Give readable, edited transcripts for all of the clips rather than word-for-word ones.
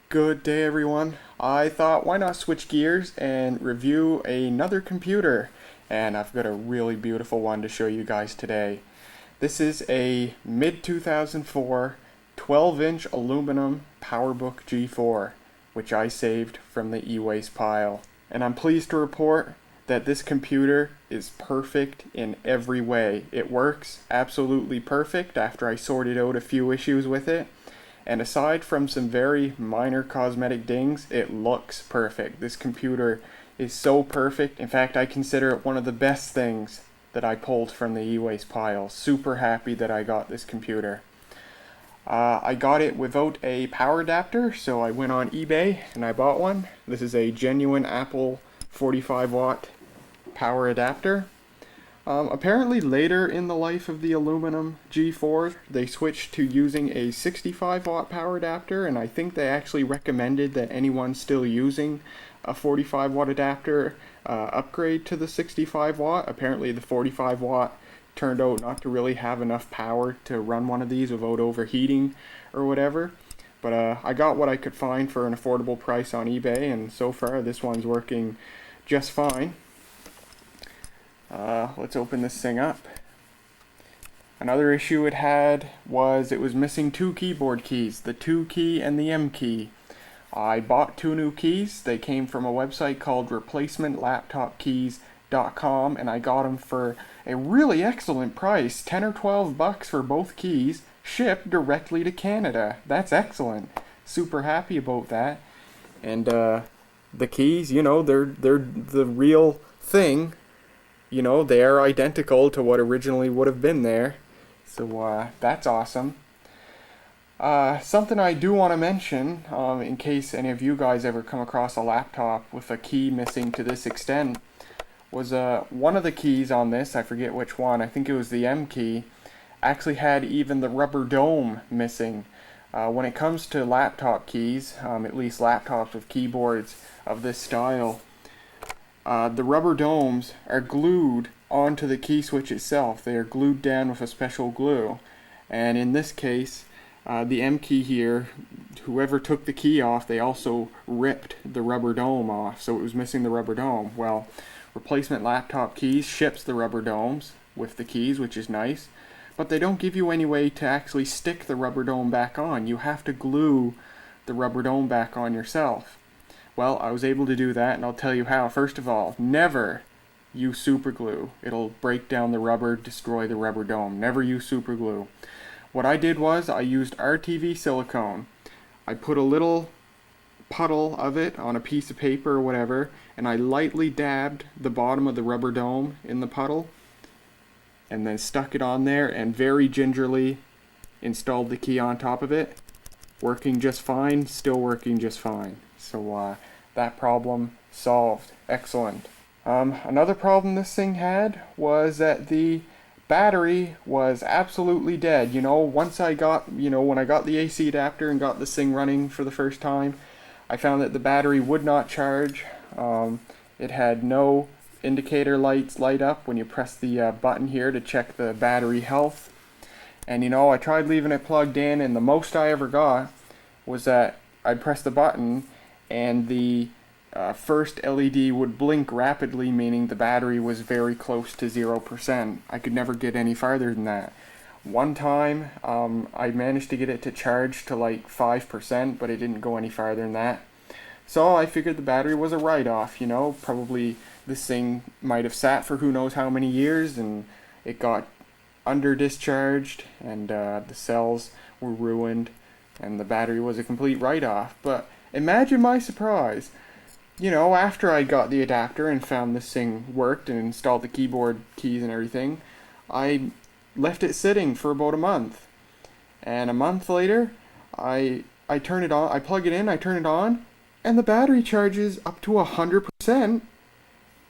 Good day, everyone. I thought, why not switch gears and review another computer? And I've got a really beautiful one to show you guys today. This is a mid-2004 12-inch aluminum PowerBook G4, which I saved from the e-waste pile. And I'm pleased to report that this computer is perfect in every way. It works absolutely perfect after I sorted out a few issues with it. And aside from some very minor cosmetic dings, it looks perfect. This computer is so perfect. In fact, I consider it one of the best things that I pulled from the e-waste pile. Super happy that I got this computer. I got it without a power adapter, so I went on eBay and I bought one. This is a genuine Apple 45 watt power adapter. Apparently later in the life of the aluminum G4, they switched to using a 65 watt power adapter, and I think they actually recommended that anyone still using a 45 watt adapter upgrade to the 65 watt. Apparently the 45 watt turned out not to really have enough power to run one of these without overheating or whatever. But I got what I could find for an affordable price on eBay, and so far this one's working just fine. Let's open this thing up. Another issue it had was it was missing two keyboard keys, the 2 key and the M key. I bought 2 new keys. They came from a website called replacementlaptopkeys.com, and I got them for a really excellent price, 10 or 12 bucks for both keys, shipped directly to Canada. That's excellent. Super happy about that. And the keys, you know, they're the real thing. You know, they are identical to what originally would have been there. So that's awesome. Something I do want to mention, in case any of you guys ever come across a laptop with a key missing to this extent, was one of the keys on this, I forget which one, I think it was the M key, actually had even the rubber dome missing. When it comes to laptop keys, at least laptops with keyboards of this style, the rubber domes are glued onto the key switch itself. They are glued down with a special glue. And in this case, the M key here, whoever took the key off, they also ripped the rubber dome off, so it was missing the rubber dome. Well, Replacement Laptop Keys ships the rubber domes with the keys, which is nice, but they don't give you any way to actually stick the rubber dome back on. You have to glue the rubber dome back on yourself. Well, I was able to do that, and I'll tell you how. First of all, never use super glue. It'll break down the rubber, destroy the rubber dome. Never use super glue. What I did was I used RTV silicone. I put a little puddle of it on a piece of paper or whatever, and I lightly dabbed the bottom of the rubber dome in the puddle, and then stuck it on there and very gingerly installed the key on top of it. Working just fine, still working just fine. So that problem solved. Excellent. Another problem this thing had was that the battery was absolutely dead. You know, once I got, when I got the AC adapter and got this thing running for the first time, I found that the battery would not charge. It had no indicator lights light up when you press the button here to check the battery health. And I tried leaving it plugged in, and the most I ever got was that I'd press the button and the first LED would blink rapidly, meaning the battery was very close to 0%. I could never get any farther than that. One time I managed to get it to charge to like 5%, but it didn't go any farther than that. So I figured the battery was a write-off, probably this thing might have sat for who knows how many years, and it got under discharged, and the cells were ruined, and the battery was a complete write-off. But imagine my surprise, after I got the adapter and found this thing worked and installed the keyboard keys and everything, I left it sitting for about a month. And a month later, I turn it on, I plug it in, I turn it on, and the battery charges up to 100%.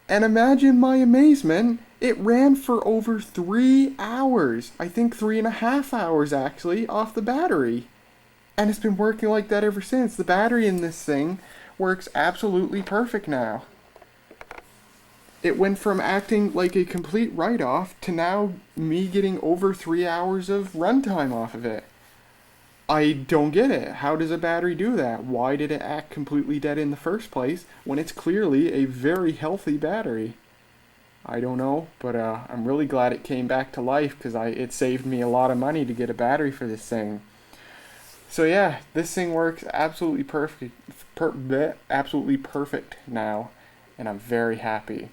And imagine my amazement, it ran for over 3 hours. I think 3.5 hours actually, off the battery. And it's been working like that ever since. The battery in this thing works absolutely perfect now. It went from acting like a complete write-off to now me getting over 3 hours of runtime off of it. I don't get it. How does a battery do that? Why did it act completely dead in the first place when it's clearly a very healthy battery? I don't know, but I'm really glad it came back to life because it saved me a lot of money to get a battery for this thing. So yeah, this thing works absolutely absolutely perfect now, and I'm very happy.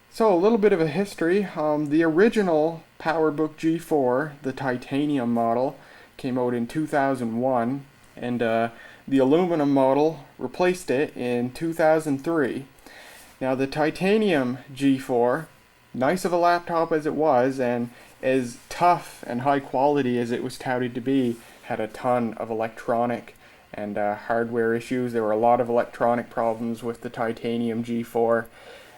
So a little bit of a history. The original PowerBook G4, the titanium model, came out in 2001, and the aluminum model replaced it in 2003. Now the titanium G4, nice of a laptop as it was, and as tough and high quality as it was touted to be, had a ton of electronic and hardware issues. There were a lot of electronic problems with the titanium G4,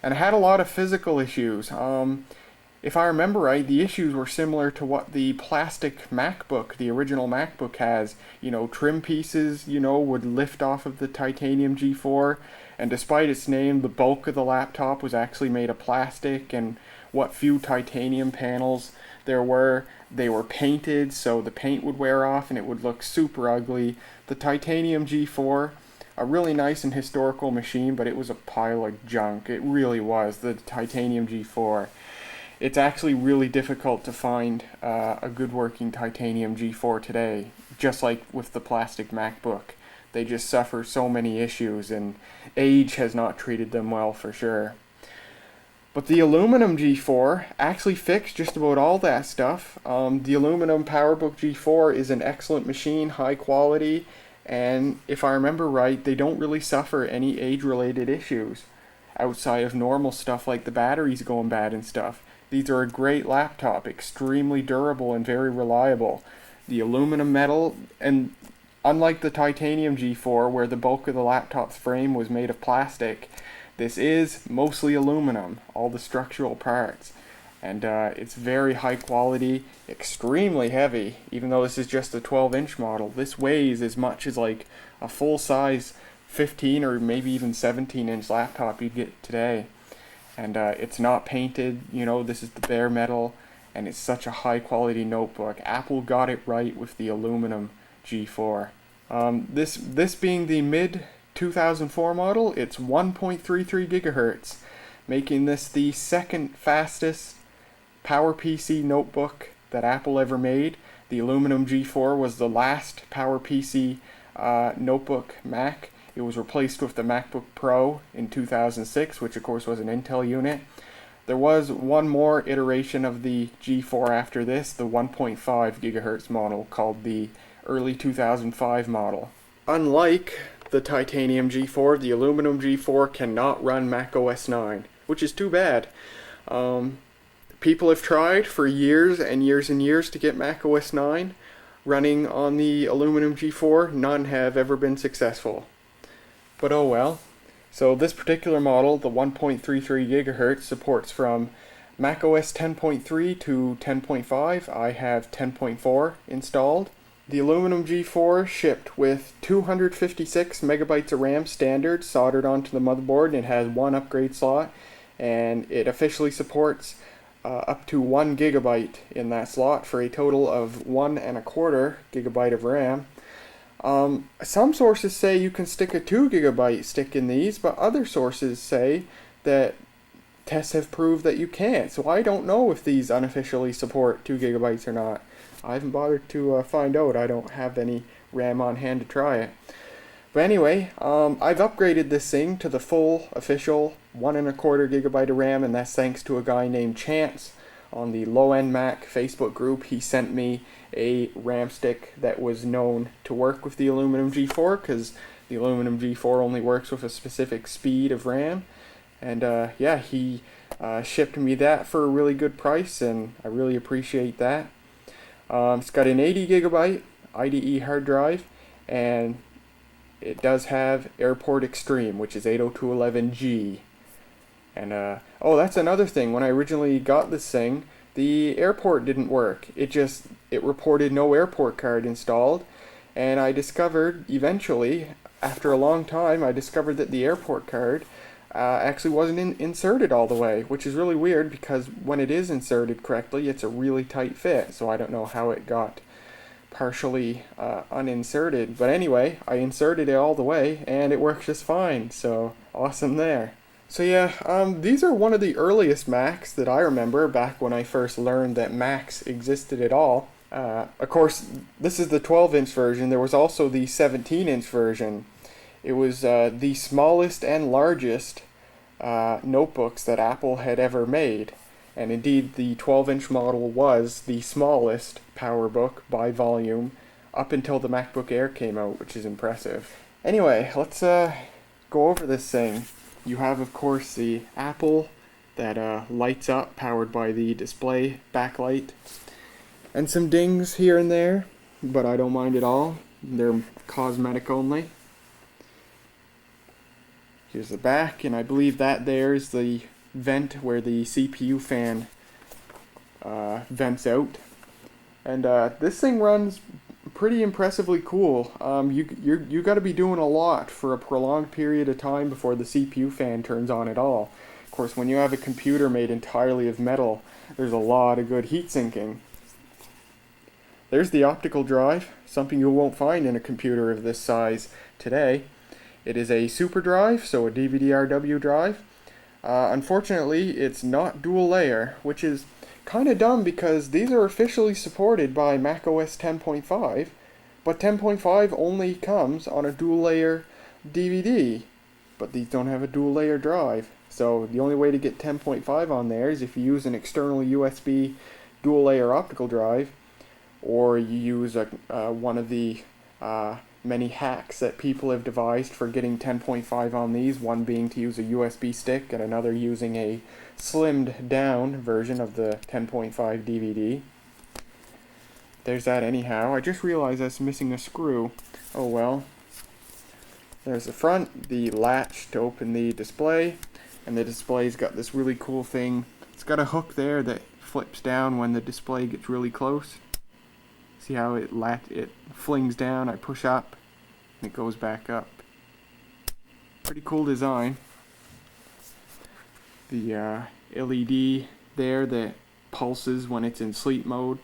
and it had a lot of physical issues. If I remember right, the issues were similar to what the plastic MacBook, the original MacBook has. You know, trim pieces, would lift off of the titanium G4, and despite its name, the bulk of the laptop was actually made of plastic, and what few titanium panels there were, they were painted, so the paint would wear off and it would look super ugly. The titanium G4, a really nice and historical machine, but it was a pile of junk. It really was, the titanium G4. It's actually really difficult to find a good working titanium G4 today, just like with the plastic MacBook. They just suffer so many issues, and age has not treated them well for sure. But the aluminum G4 actually fixed just about all that stuff. The aluminum PowerBook G4 is an excellent machine, high quality, and if I remember right, they don't really suffer any age-related issues outside of normal stuff like the batteries going bad and stuff. These are a great laptop, extremely durable and very reliable. The aluminum metal, and unlike the titanium G4 where the bulk of the laptop's frame was made of plastic, this is mostly aluminum, all the structural parts. And it's very high quality, extremely heavy, even though this is just a 12-inch model. This weighs as much as like a full-size 15 or maybe even 17-inch laptop you'd get today. And it's not painted, this is the bare metal, and it's such a high quality notebook. Apple got it right with the aluminum G4. This being the mid 2004 model, it's 1.33 gigahertz, making this the second fastest PowerPC notebook that Apple ever made. The aluminum G4 was the last PowerPC notebook Mac. It was replaced with the MacBook Pro in 2006, which of course was an Intel unit. There was one more iteration of the G4 after this, the 1.5 gigahertz model called the early 2005 model. Unlike the titanium G4, the aluminum G4 cannot run Mac OS 9, which is too bad. People have tried for years and years and years to get Mac OS 9 running on the aluminum G4. None have ever been successful. But oh well. So this particular model, the 1.33 gigahertz, supports from macOS 10.3 to 10.5. I have 10.4 installed. The aluminum G4 shipped with 256 megabytes of RAM standard soldered onto the motherboard, and it has one upgrade slot, and it officially supports up to 1 gigabyte in that slot for a total of 1.25 gigabyte of RAM. Some sources say you can stick a 2 gigabyte stick in these, but other sources say that tests have proved that you can't. So I don't know if these unofficially support 2 gigabytes or not. I haven't bothered to find out. I don't have any RAM on hand to try it. But anyway, I've upgraded this thing to the full official 1.25 gigabyte of RAM, and that's thanks to a guy named Chance on the Low End Mac Facebook group. He sent me a RAM stick that was known to work with the aluminum G4, because the aluminum G4 only works with a specific speed of RAM. And yeah, he shipped me that for a really good price, and I really appreciate that. It's got an 80 gigabyte IDE hard drive, and it does have Airport Extreme, which is 802.11g. And oh, that's another thing. When I originally got this thing, the airport didn't work. It reported no airport card installed, and I discovered eventually, after a long time, I discovered that the airport card actually wasn't inserted all the way, which is really weird because when it is inserted correctly, it's a really tight fit. So I don't know how it got partially uninserted. But anyway, I inserted it all the way and it works just fine, so awesome there. So yeah, these are one of the earliest Macs that I remember back when I first learned that Macs existed at all. Of course, this is the 12-inch version. There was also the 17-inch version. It was the smallest and largest notebooks that Apple had ever made. And indeed, the 12-inch model was the smallest PowerBook by volume up until the MacBook Air came out, which is impressive. Anyway, let's go over this thing. You have, of course, the Apple that lights up, powered by the display backlight. And some dings here and there, but I don't mind at all. They're cosmetic only. Here's the back, and I believe that there's the vent where the CPU fan vents out. And this thing runs pretty impressively cool. You got to be doing a lot for a prolonged period of time before the CPU fan turns on at all. Of course, when you have a computer made entirely of metal, there's a lot of good heat sinking. There's the optical drive, something you won't find in a computer of this size today. It is a super drive, so a DVD-RW drive. Unfortunately, it's not dual layer, which is kind of dumb because these are officially supported by macOS 10.5, but 10.5 only comes on a dual layer DVD, but these don't have a dual layer drive. So the only way to get 10.5 on there is if you use an external USB dual layer optical drive, or you use one of the many hacks that people have devised for getting 10.5 on these, one being to use a USB stick and another using a slimmed down version of the 10.5 DVD. There's that anyhow. I just realized I was missing a screw. Oh well. There's the front, the latch to open the display, and the display's got this really cool thing. It's got a hook there that flips down when the display gets really close. See how it flings down, I push up, and it goes back up. Pretty cool design. The LED there that pulses when it's in sleep mode.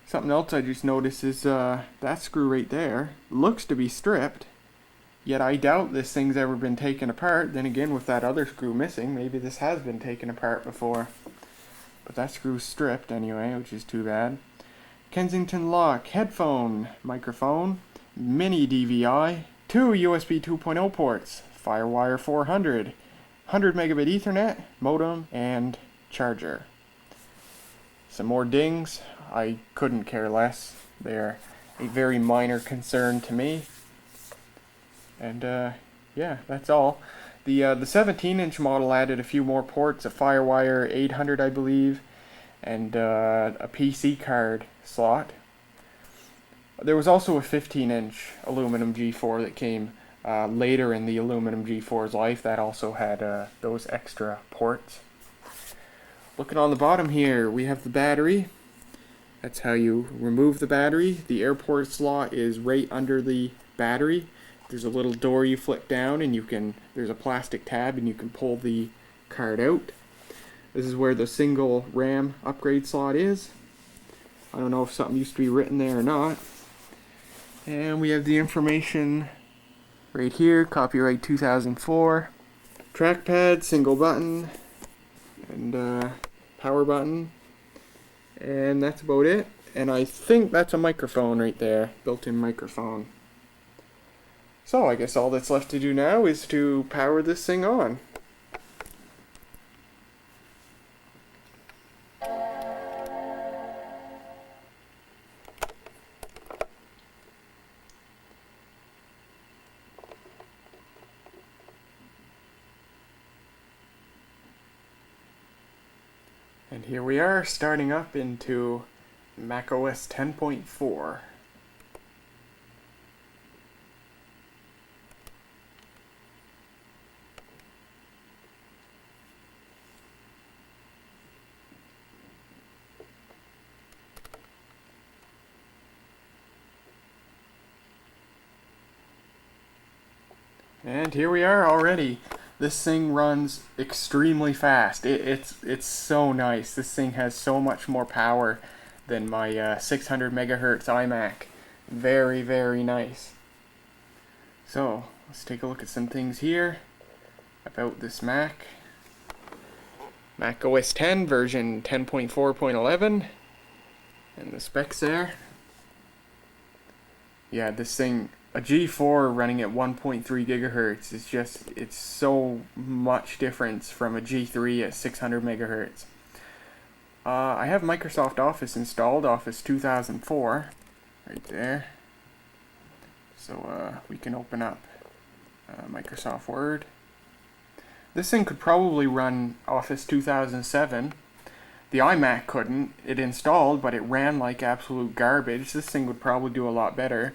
Something else I just noticed is that screw right there looks to be stripped, yet I doubt this thing's ever been taken apart. Then again, with that other screw missing, maybe this has been taken apart before. But that screw's stripped anyway, which is too bad. Kensington lock, headphone, microphone, mini DVI, 2 USB 2.0 ports, Firewire 400, 100 megabit Ethernet, modem, and charger. Some more dings. I couldn't care less. They're a very minor concern to me. And yeah, that's all. The 17-inch model added a few more ports, a Firewire 800 I believe, and a PC card slot. There was also a 15-inch aluminum G4 that came later in the aluminum G4's life that also had those extra ports. Looking on the bottom here, we have the battery. That's how you remove the battery. The airport slot is right under the battery. There's a little door you flip down and there's a plastic tab and you can pull the card out. This is where the single RAM upgrade slot is. I don't know if something used to be written there or not. And we have the information right here, copyright 2004. Trackpad, single button, and power button. And that's about it. And I think that's a microphone right there, built-in microphone. So I guess all that's left to do now is to power this thing on. And here we are, starting up into macOS 10.4. And here we are already. This thing runs extremely fast. It's so nice. This thing has so much more power than my 600 megahertz iMac. Very, very nice. So let's take a look at some things here about this Mac. Mac OS X version 10.4.11, and the specs there. Yeah, this thing, a G4 running at 1.3 gigahertz is just, it's so much difference from a G3 at 600 megahertz. I have Microsoft Office installed, Office 2004, right there. So we can open up Microsoft Word. This thing could probably run Office 2007. The iMac couldn't. It installed, but it ran like absolute garbage. This thing would probably do a lot better.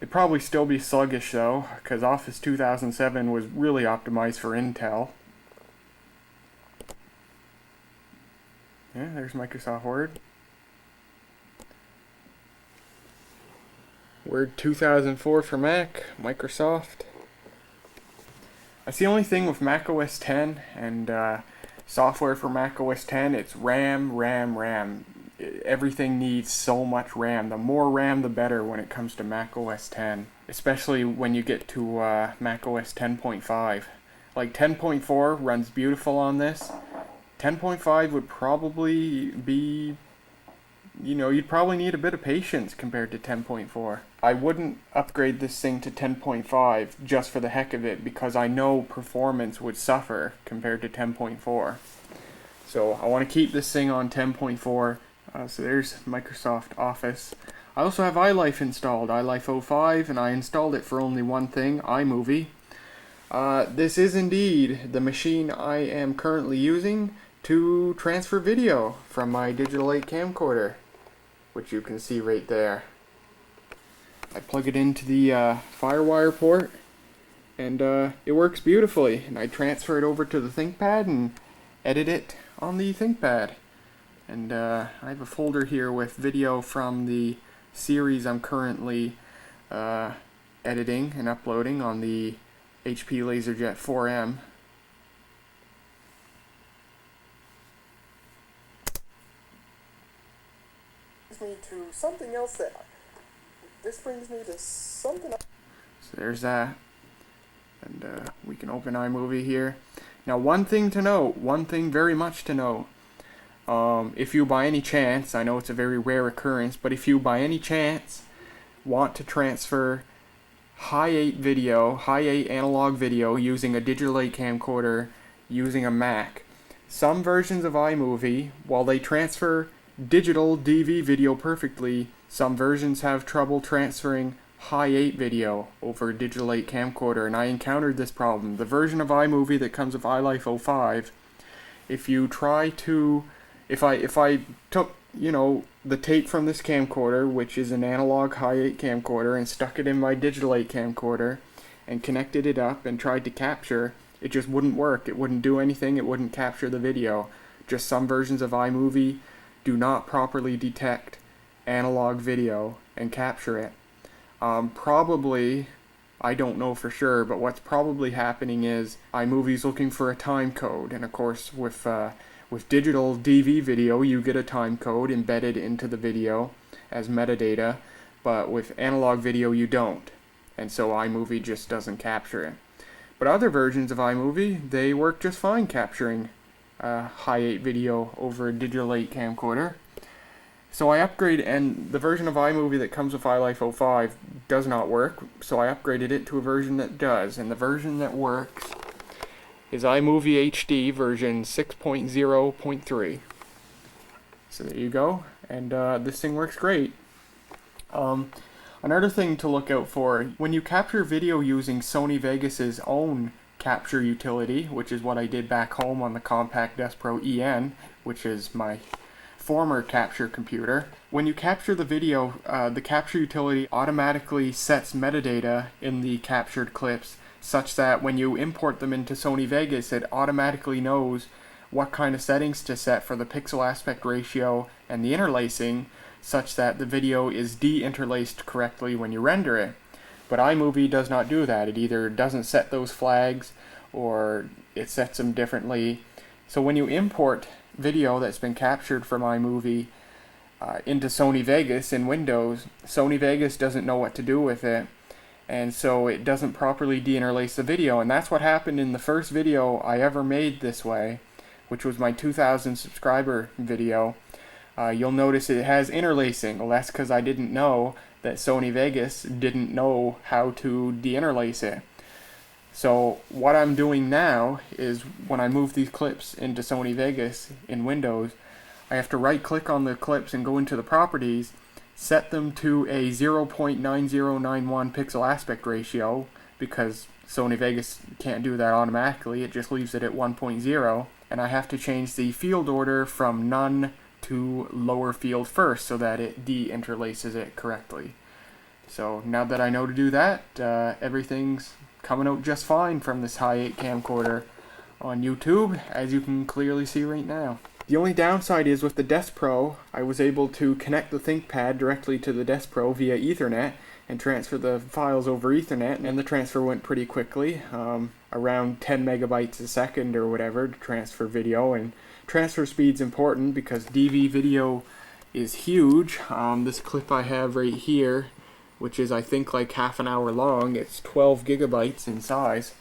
It'd probably still be sluggish though, because Office 2007 was really optimized for Intel. Yeah, there's Microsoft Word. Word 2004 for Mac, Microsoft. That's the only thing with Mac OS X and software for Mac OS X. It's RAM. Everything needs so much RAM. The more RAM, the better when it comes to Mac OS X, especially when you get to Mac OS 10.5. Like 10.4 runs beautiful on this. 10.5 would probably be, you know, you'd probably need a bit of patience compared to 10.4. I wouldn't upgrade this thing to 10.5 just for the heck of it, because I know performance would suffer compared to 10.4. So I want to keep this thing on 10.4. So there's Microsoft Office. I also have iLife installed, iLife 05, and I installed it for only one thing, iMovie. This is indeed the machine I am currently using to transfer video from my Digital 8 camcorder, which you can see right there. I plug it into the FireWire port, and it works beautifully. And I transfer it over to the ThinkPad and edit it on the ThinkPad. And I have a folder here with video from the series I'm currently editing and uploading on the HP LaserJet 4M. Me to something else that this brings me to something else. So there's that, and we can open iMovie here. Now, one thing to note, one thing very much to note, if you by any chance, I know it's a very rare occurrence, but if you by any chance want to transfer high 8 video, high 8 analog video using a Digital 8 camcorder using a Mac, some versions of iMovie, while they transfer digital DV video perfectly, some versions have trouble transferring high 8 video over Digital 8 camcorder, and I encountered this problem. The version of iMovie that comes with iLife 05, if you try to, if I took, you know, the tape from this camcorder, which is an analog high 8 camcorder, and stuck it in my Digital 8 camcorder and connected it up and tried to capture, it just wouldn't work. It wouldn't do anything. It wouldn't capture the video. Just some versions of iMovie do not properly detect analog video and capture it. Probably, I don't know for sure, but what's probably happening is iMovie's looking for a time code, and of course with digital DV video you get a time code embedded into the video as metadata, but with analog video you don't, and so iMovie just doesn't capture it. But other versions of iMovie, they work just fine capturing high 8 video over a Digital 8 camcorder. So I upgraded, and the version of iMovie that comes with iLife 05 does not work, so I upgraded it to a version that does, and the version that works is iMovie HD version 6.0.3. So there you go, and this thing works great. Another thing to look out for, when you capture video using Sony Vegas's own capture utility, which is what I did back home on the Compact Desk Pro EN, which is my former capture computer. When you capture the video, the capture utility automatically sets metadata in the captured clips such that when you import them into Sony Vegas, it automatically knows what kind of settings to set for the pixel aspect ratio and the interlacing, such that the video is de-interlaced correctly when you render it. But iMovie does not do that. It either doesn't set those flags, or it sets them differently. So when you import video that's been captured from iMovie into Sony Vegas in Windows, Sony Vegas doesn't know what to do with it, and so it doesn't properly deinterlace the video. And that's what happened in the first video I ever made this way, which was my 2,000 subscriber video. You'll notice it has interlacing. Well, that's because I didn't know that Sony Vegas didn't know how to deinterlace it. So what I'm doing now is when I move these clips into Sony Vegas in Windows, I have to right click on the clips and go into the properties, set them to a 0.9091 pixel aspect ratio, because Sony Vegas can't do that automatically, it just leaves it at 1.0, and I have to change the field order from none to lower field first so that it deinterlaces it correctly. So now that I know to do that, everything's coming out just fine from this Hi8 camcorder on YouTube, as you can clearly see right now. The only downside is with the Desk Pro, I was able to connect the ThinkPad directly to the Desk Pro via Ethernet and transfer the files over Ethernet, and the transfer went pretty quickly, around 10 megabytes a second or whatever to transfer video. And transfer speed's important because DV video is huge. This clip I have right here, which is I think like half an hour long, it's 12 gigabytes in size.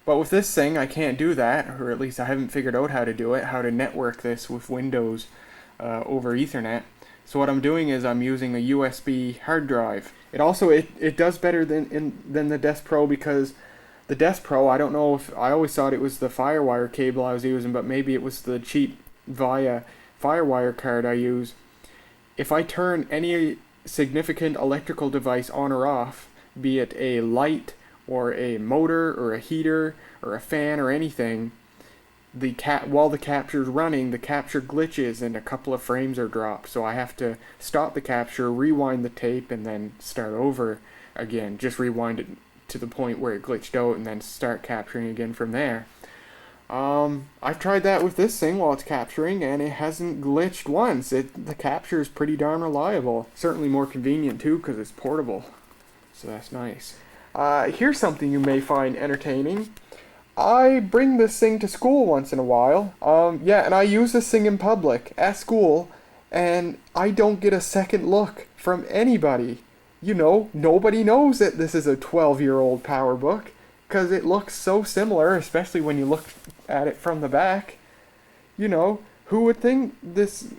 But with this thing I can't do that, or at least I haven't figured out how to do it, how to network this with Windows over Ethernet. So what I'm doing is I'm using a USB hard drive. It also it does better than the Desk Pro, because the Desk Pro, I don't know if, I always thought it was the FireWire cable I was using, but maybe it was the cheap via FireWire card I use. If I turn any significant electrical device on or off, be it a light or a motor or a heater or a fan or anything, while the capture's running, the capture glitches and a couple of frames are dropped. So I have to stop the capture, rewind the tape, and then start over again. Just rewind it to the point where it glitched out and then start capturing again from there. I've tried that with this thing while it's capturing, and it hasn't glitched once. The capture is pretty darn reliable. Certainly more convenient too, because it's portable. So that's nice. Here's something you may find entertaining. I bring this thing to school once in a while. Yeah, and I use this thing in public at school, and I don't get a second look from anybody. You know, nobody knows that this is a 12-year-old PowerBook, because it looks so similar, especially when you look at it from the back. You know, who would think this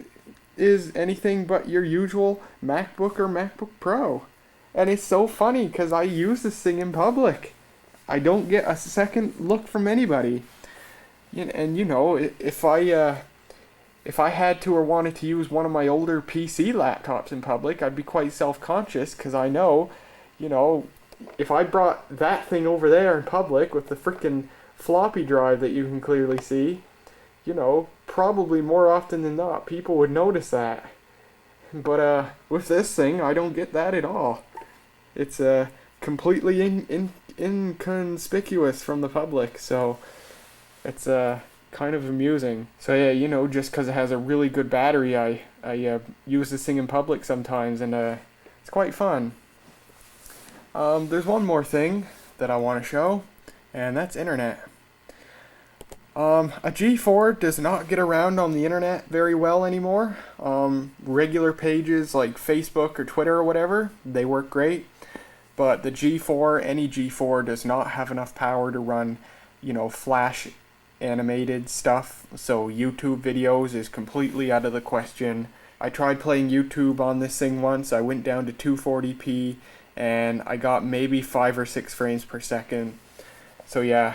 is anything but your usual MacBook or MacBook Pro? And it's so funny, because I use this thing in public. I don't get a second look from anybody. And you know, if I had to or wanted to use one of my older PC laptops in public, I'd be quite self-conscious, because I know, you know, if I brought that thing over there in public with the freaking floppy drive that you can clearly see, you know, probably more often than not, people would notice that. But with this thing, I don't get that at all. It's completely inconspicuous from the public, so it's kind of amusing. So yeah, you know, just because it has a really good battery, I use this thing in public sometimes, and it's quite fun. There's one more thing that I want to show, and that's internet. A G4 does not get around on the internet very well anymore. Regular pages like Facebook or Twitter or whatever, they work great. But the G4, any G4, does not have enough power to run, you know, Flash animated stuff. So YouTube videos is completely out of the question. I tried playing YouTube on this thing once. I went down to 240p, and I got maybe 5 or 6 frames per second. So yeah,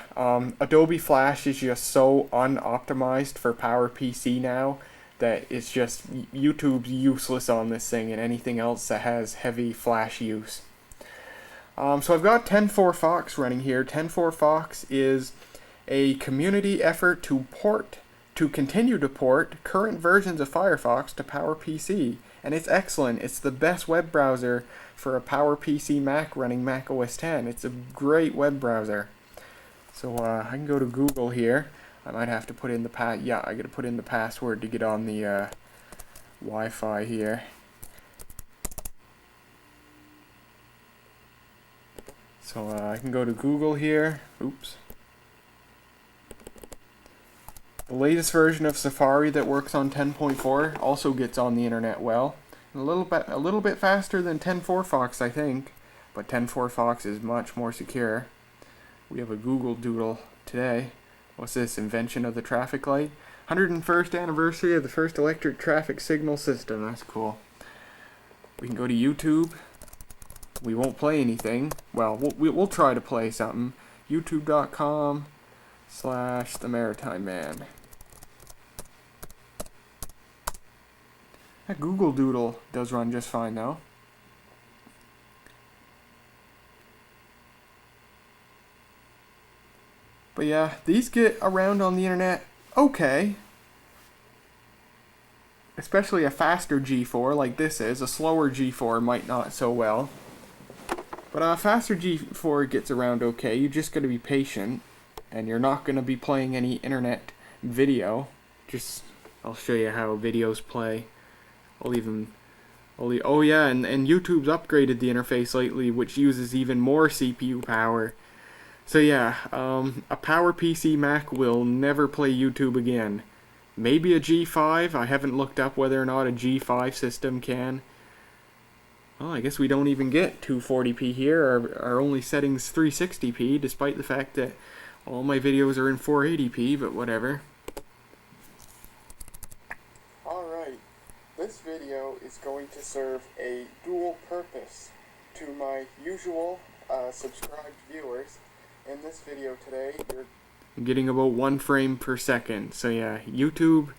Adobe Flash is just so unoptimized for PowerPC now that it's just, YouTube's useless on this thing and anything else that has heavy Flash use. So I've got 10.4 Fox running here. 10.4 Fox is a community effort to continue to port current versions of Firefox to PowerPC, and it's excellent. It's the best web browser for a PowerPC Mac running Mac OS X. It's a great web browser. So I can go to Google here. I might have to put in the I gotta put in the password to get on the Wi-Fi here. So I can go to Google here. Oops. The latest version of Safari that works on 10.4 also gets on the internet well. A little bit faster than 10.4 Fox, I think, but 10.4 Fox is much more secure. We have a Google Doodle today. What's this? Invention of the traffic light? 101st anniversary of the first electric traffic signal system. That's cool. We can go to YouTube. We won't play anything. Well, we'll try to play something. YouTube.com/The Maritime Man. That Google Doodle does run just fine though. But yeah, these get around on the internet okay. Especially a faster G4 like this is. A slower G4 might not so well. But a faster G4 gets around okay. You just gotta be patient. And you're not gonna be playing any internet video. I'll show you how videos play. Oh yeah, and YouTube's upgraded the interface lately, which uses even more CPU power. So yeah, a PowerPC Mac will never play YouTube again. Maybe a G5. I haven't looked up whether or not a G5 system can. Well, I guess we don't even get 240p here. Our only setting's 360p, despite the fact that all my videos are in 480p, but whatever. Alright, this video is going to serve a dual purpose to my usual subscribed viewers. In this video today, you're getting about 1 frame per second. So yeah, YouTube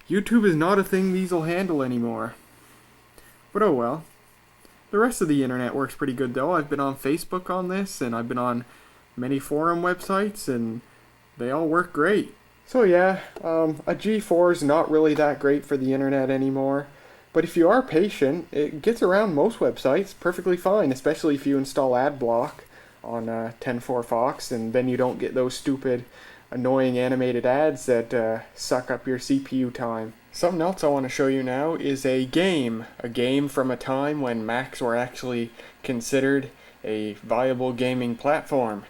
is not a thing these will handle anymore. But oh well. The rest of the internet works pretty good though. I've been on Facebook on this, and I've been on many forum websites, and they all work great. So yeah, a G4 is not really that great for the internet anymore. But if you are patient, it gets around most websites perfectly fine, especially if you install AdBlock on 10.4 Fox, and then you don't get those stupid, annoying animated ads that suck up your CPU time. Something else I want to show you now is a game from a time when Macs were actually considered a viable gaming platform.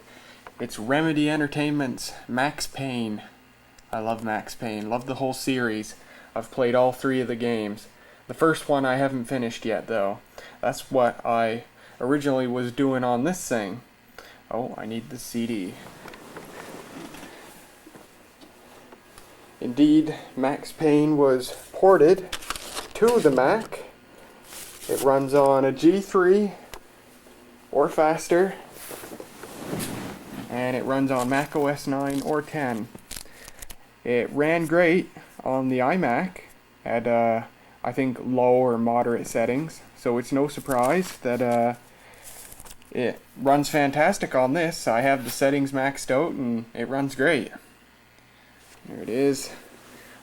It's Remedy Entertainment's Max Payne. I love Max Payne, love the whole series. I've played all 3 of the games. The first one I haven't finished yet though. That's what I originally was doing on this thing. Oh, I need the CD. Indeed, Max Payne was ported to the Mac. It runs on a G3 or faster, and it runs on Mac OS 9 or 10. It ran great on the iMac at I think low or moderate settings, so it's no surprise that it runs fantastic on this. I have the settings maxed out and it runs great. There it is.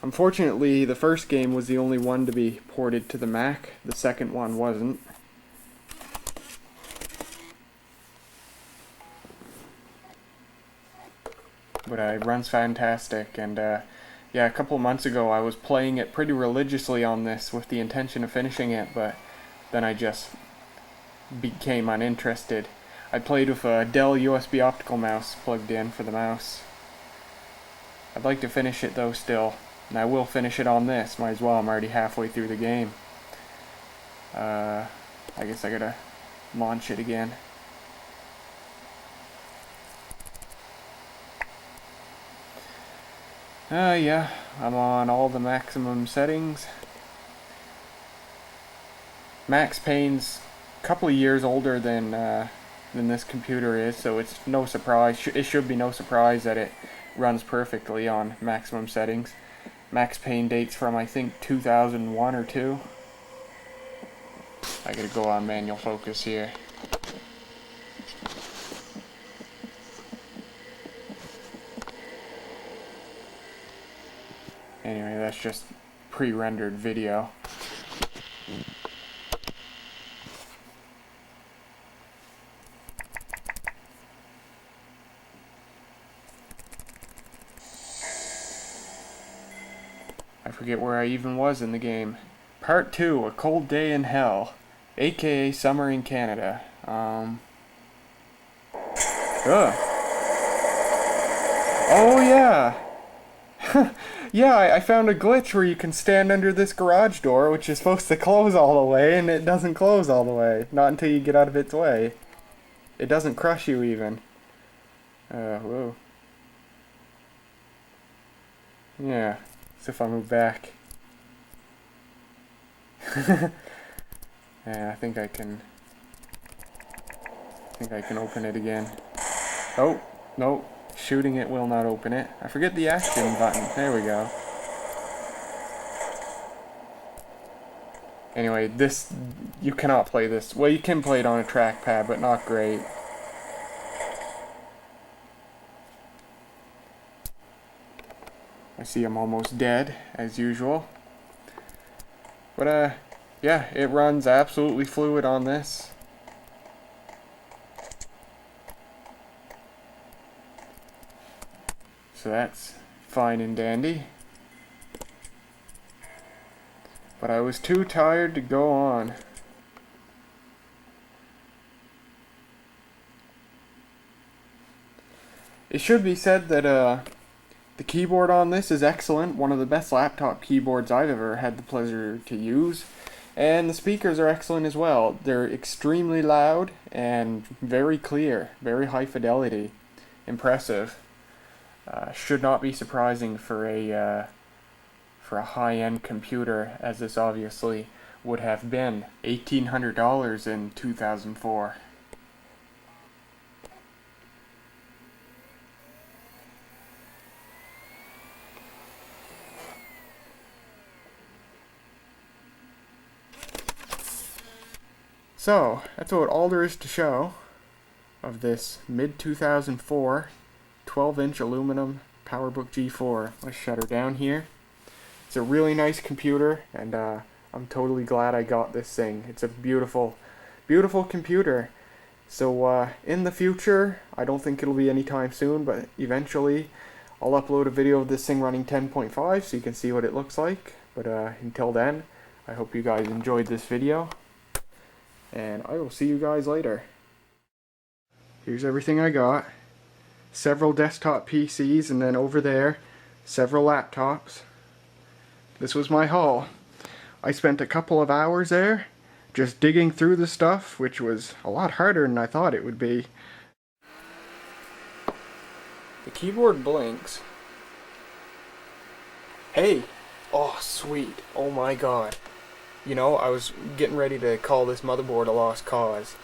Unfortunately, the first game was the only one to be ported to the Mac. The second one wasn't. But it runs fantastic, and yeah, a couple months ago I was playing it pretty religiously on this with the intention of finishing it, but then I just became uninterested. I played with a Dell USB optical mouse plugged in for the mouse. I'd like to finish it though still, and I will finish it on this. Might as well, I'm already halfway through the game. I guess I gotta launch it again. Yeah, I'm on all the maximum settings. Max Payne's a couple of years older than this computer is, so it's no surprise. It should be no surprise that it runs perfectly on maximum settings. Max Payne dates from I think 2001 or 2. I gotta go on manual focus here. Anyway, that's just pre-rendered video. I forget where I even was in the game. Part 2, A Cold Day in Hell, aka Summer in Canada. Oh yeah! Yeah, I found a glitch where you can stand under this garage door, which is supposed to close all the way, and it doesn't close all the way. Not until you get out of its way. It doesn't crush you even. Whoa. Yeah, as if I move back. Yeah, I think I can open it again. Oh, no. Shooting it will not open it. I forget the action button. There we go. Anyway, this, you cannot play this. Well, you can play it on a trackpad, but not great. I see I'm almost dead, as usual. But, yeah, it runs absolutely fluid on this. So that's fine and dandy. But I was too tired to go on. It should be said that the keyboard on this is excellent. One of the best laptop keyboards I've ever had the pleasure to use. And the speakers are excellent as well. They're extremely loud and very clear, very high fidelity. Impressive. Should not be surprising for a high-end computer, as this obviously would have been $1,800 in 2004. So, that's about all there is to show of this mid-2004 12-inch aluminum PowerBook G4. Let's shut her down here. It's a really nice computer, and I'm totally glad I got this thing. It's a beautiful, beautiful computer. So in the future, I don't think it'll be anytime soon, but eventually I'll upload a video of this thing running 10.5 so you can see what it looks like. But until then, I hope you guys enjoyed this video, and I will see you guys later. Here's everything I got. Several desktop PCs, and then over there, several laptops. This was my haul. I spent a couple of hours there just digging through the stuff, which was a lot harder than I thought it would be. The keyboard blinks. Hey! Oh, sweet. Oh my god. You know, I was getting ready to call this motherboard a lost cause.